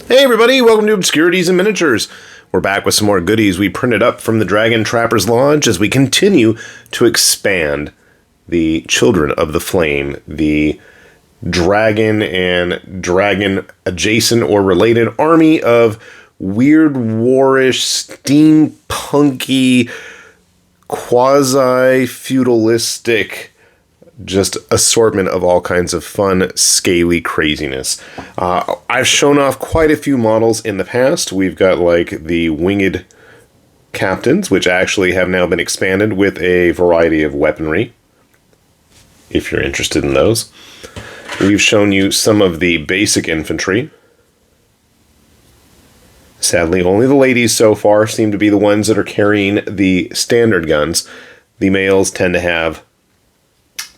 Hey everybody, welcome to Obscurities and Miniatures. We're back with some more goodies we printed up from the Dragon Trapper's Lodge as we continue to expand the Children of the Flame, the dragon and dragon adjacent or related army of weird, warish, steampunky, quasi-feudalistic just assortment of all kinds of fun, scaly craziness. I've shown off quite a few models in the past. We've got like the winged captains, which actually have now been expanded with a variety of weaponry, if you're interested in those. We've shown you some of the basic infantry. Sadly, only the ladies so far seem to be the ones that are carrying the standard guns. The males tend to have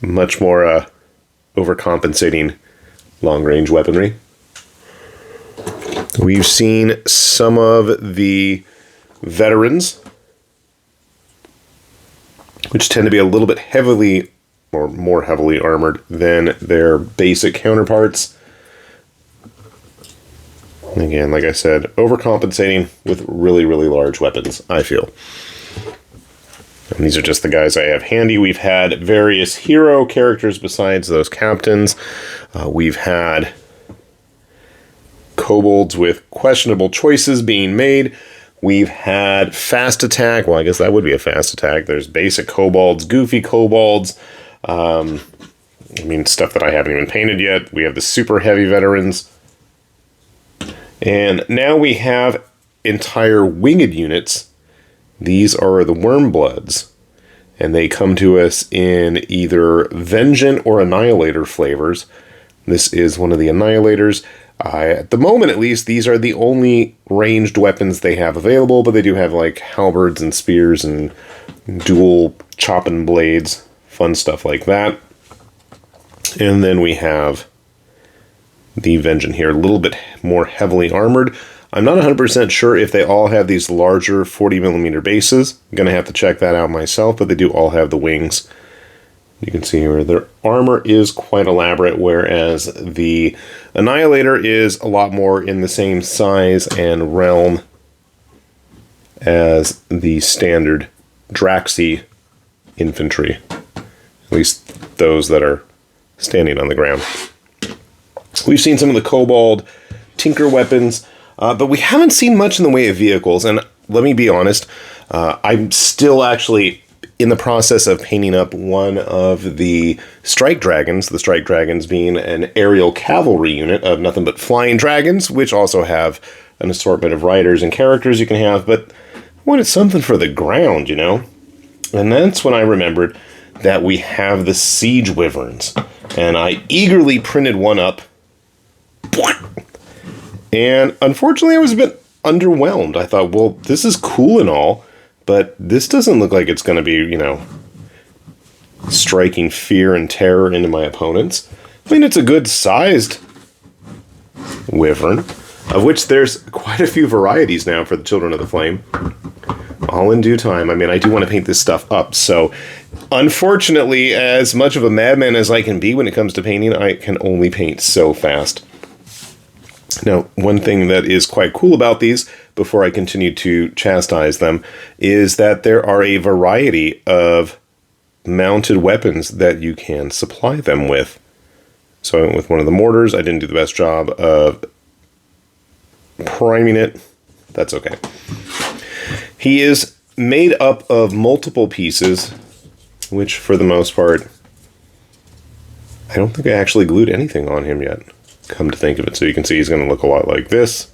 much more overcompensating long-range weaponry. We've seen some of the veterans, which tend to be a little bit heavily or more heavily armored than their basic counterparts. Again, like I said, overcompensating with really, really large weapons, I feel. And these are just the guys I have handy. We've had various hero characters besides those captains. We've had kobolds with questionable choices being made. We've had fast attack. Well, I guess that would be a fast attack. There's basic kobolds, goofy kobolds. Stuff that I haven't even painted yet. We have the super heavy veterans. And now we have entire winged units. These are the Wormbloods, and they come to us in either Vengeance or Annihilator flavors. This is one of the Annihilators. At the moment, at least, these are the only ranged weapons they have available, but they do have, like, halberds and spears and dual chopping blades, fun stuff like that. And then we have the Vengeance here, a little bit more heavily armored. I'm not 100% sure if they all have these larger 40mm bases. I'm going to have to check that out myself, but they do all have the wings. You can see here their armor is quite elaborate, whereas the Annihilator is a lot more in the same size and realm as the standard Draxi infantry. At least those that are standing on the ground. We've seen some of the kobold tinker weapons, but we haven't seen much in the way of vehicles, and let me be honest, I'm still actually in the process of painting up one of the strike dragons being an aerial cavalry unit of nothing but flying dragons, which also have an assortment of riders and characters you can have, but I wanted something for the ground, you know? And that's when I remembered that we have the siege wyverns, and I eagerly printed one up. And unfortunately, I was a bit underwhelmed. I thought, well, this is cool and all, but this doesn't look like it's going to be, you know, striking fear and terror into my opponents. I mean, it's a good-sized wyvern, of which there's quite a few varieties now for the Children of the Flame. All in due time. I mean, I do want to paint this stuff up, so unfortunately, as much of a madman as I can be when it comes to painting, I can only paint so fast. Now, one thing that is quite cool about these, before I continue to chastise them, is that there are a variety of mounted weapons that you can supply them with. So I went with one of the mortars. I didn't do the best job of priming it. That's okay. He is made up of multiple pieces, which for the most part, I don't think I actually glued anything on him yet. Come to think of it, so you can see he's going to look a lot like this.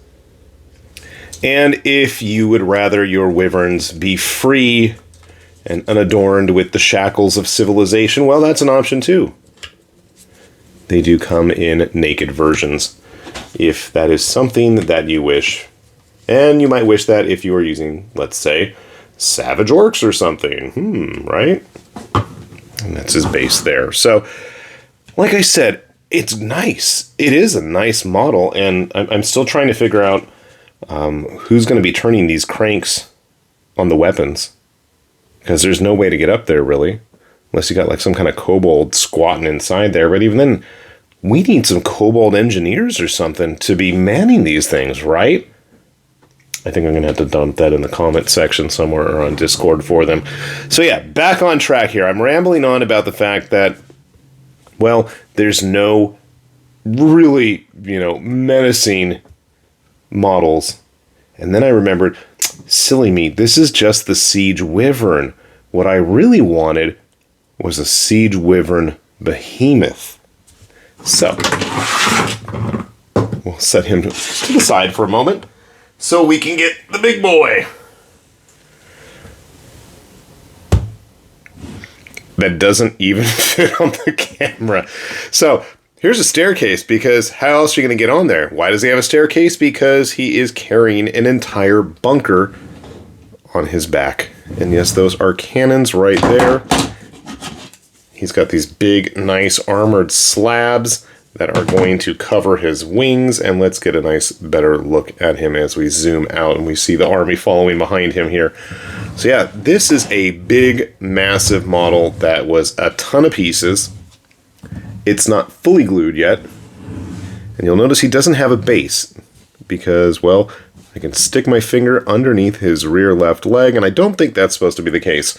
And if you would rather your wyverns be free and unadorned with the shackles of civilization, well, that's an option too. They do come in naked versions, if that is something that you wish. And you might wish that if you were using, let's say, savage orcs or something. Right? And that's his base there. So, like I said, it's nice. It is a nice model, and I'm still trying to figure out who's going to be turning these cranks on the weapons, because there's no way to get up there, really, unless you got like some kind of kobold squatting inside there. But even then, we need some Cobalt engineers or something to be manning these things, right? I think I'm going to have to dump that in the comment section somewhere or on Discord for them. So yeah, back on track here. I'm rambling on about the fact that, well, there's no really, menacing models. And then I remembered, silly me, this is just the Siege Wyvern. What I really wanted was a Siege Wyvern Behemoth. So, we'll set him to the side for a moment so we can get the big boy. That doesn't even fit on the camera. So, here's a staircase, because how else are you going to get on there? Why does he have a staircase? Because he is carrying an entire bunker on his back. And yes, those are cannons right there. He's got these big, nice armored slabs that are going to cover his wings. And let's get a nice, better look at him as we zoom out and we see the army following behind him here. So yeah, this is a big, massive model that was a ton of pieces. It's not fully glued yet. And you'll notice he doesn't have a base because, well, I can stick my finger underneath his rear left leg, and I don't think that's supposed to be the case.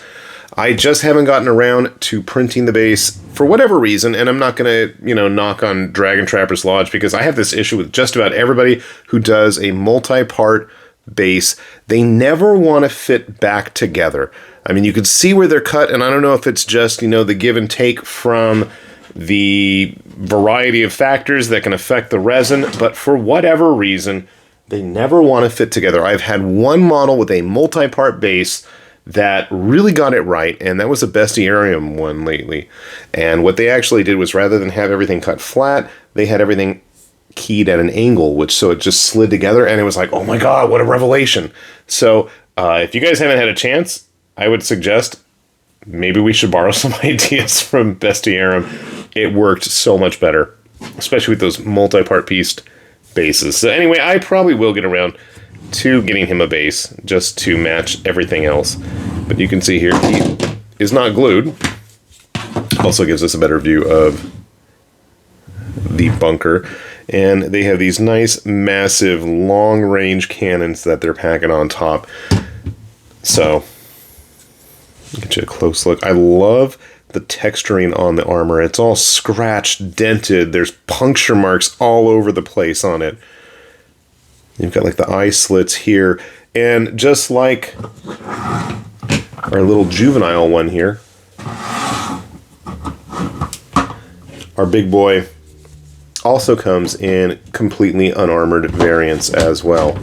I just haven't gotten around to printing the base for whatever reason, and I'm not going to, knock on Dragon Trapper's Lodge, because I have this issue with just about everybody who does a multi-part base. They never want to fit back together. I mean, you can see where they're cut, and I don't know if it's just, the give and take from the variety of factors that can affect the resin, but for whatever reason, they never want to fit together. I've had one model with a multi-part base that really got it right, and that was a Bestiarium one lately. And what they actually did was, rather than have everything cut flat, they had everything keyed at an angle, so it just slid together, and it was like, oh my god, what a revelation. So if you guys haven't had a chance, I would suggest maybe we should borrow some ideas from Bestiarium. It worked so much better, especially with those multi-part pieced bases. So anyway, I probably will get around to getting him a base just to match everything else. But you can see here, he is not glued. Also gives us a better view of the bunker. And they have these nice, massive, long-range cannons that they're packing on top. So, get you a close look. I love the texturing on the armor. It's all scratched, dented. There's puncture marks all over the place on it. You've got like the eye slits here. And just like our little juvenile one here, our big boy also comes in completely unarmored variants as well.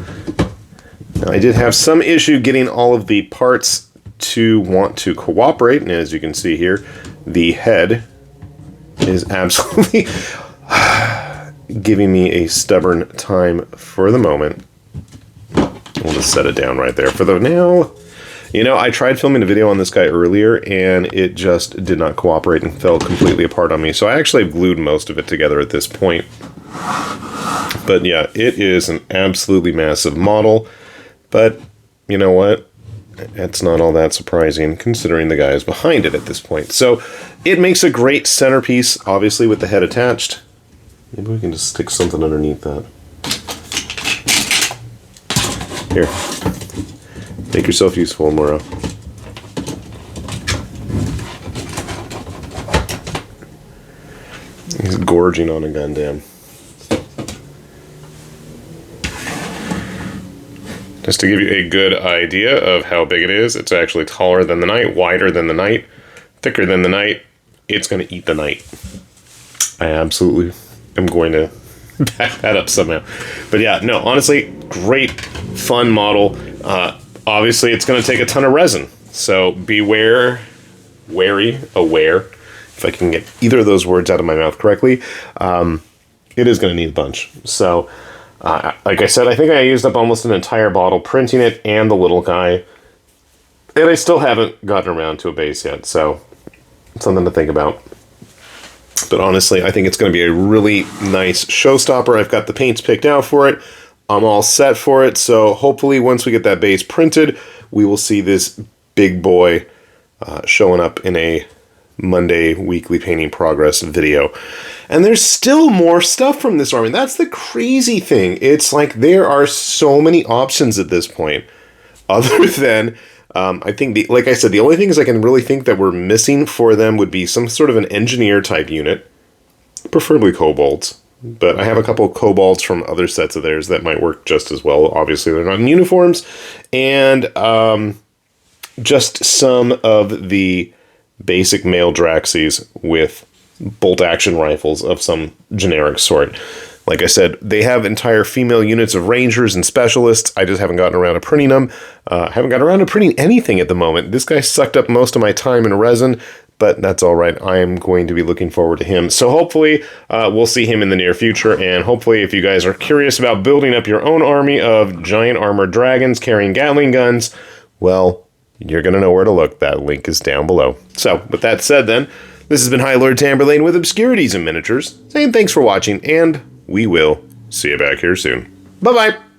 Now, I did have some issue getting all of the parts to want to cooperate, and as you can see here, the head is absolutely giving me a stubborn time for the moment. We'll just set it down right there for the now. I tried filming a video on this guy earlier, and it just did not cooperate and fell completely apart on me. So I actually have glued most of it together at this point. But yeah, it is an absolutely massive model. But you know what? It's not all that surprising considering the guy is behind it at this point. So it makes a great centerpiece, obviously, with the head attached. Maybe we can just stick something underneath that. Here. Make yourself useful, Mora. He's gorging on a Gundam. Just to give you a good idea of how big it is, it's actually taller than the knight, wider than the knight, thicker than the knight. It's going to eat the knight. I absolutely am going to back that up somehow. But yeah, no, honestly, great, fun model. Obviously, it's going to take a ton of resin. So beware, aware, if I can get either of those words out of my mouth correctly. It is going to need a bunch. So, like I said, I think I used up almost an entire bottle printing it and the little guy. And I still haven't gotten around to a base yet. So, something to think about. But honestly, I think it's going to be a really nice showstopper. I've got the paints picked out for it. I'm all set for it. So hopefully once we get that base printed, we will see this big boy showing up in a Monday weekly painting progress video. And there's still more stuff from this army. That's the crazy thing. It's like there are so many options at this point. Other than, I think, like I said, the only things I can really think that we're missing for them would be some sort of an engineer type unit. Preferably kobolds. But I have a couple of kobolds from other sets of theirs that might work just as well. Obviously, they're not in uniforms. And just some of the basic male Draxies with bolt-action rifles of some generic sort. Like I said, they have entire female units of rangers and specialists. I just haven't gotten around to printing them. Haven't gotten around to printing anything at the moment. This guy sucked up most of my time in resin, but that's all right. I am going to be looking forward to him. So hopefully we'll see him in the near future, and hopefully if you guys are curious about building up your own army of giant armored dragons carrying Gatling guns, well, you're going to know where to look. That link is down below. So with that said then, this has been High Lord Tamberlane with Obscurities and Miniatures, saying thanks for watching, and we will see you back here soon. Bye-bye!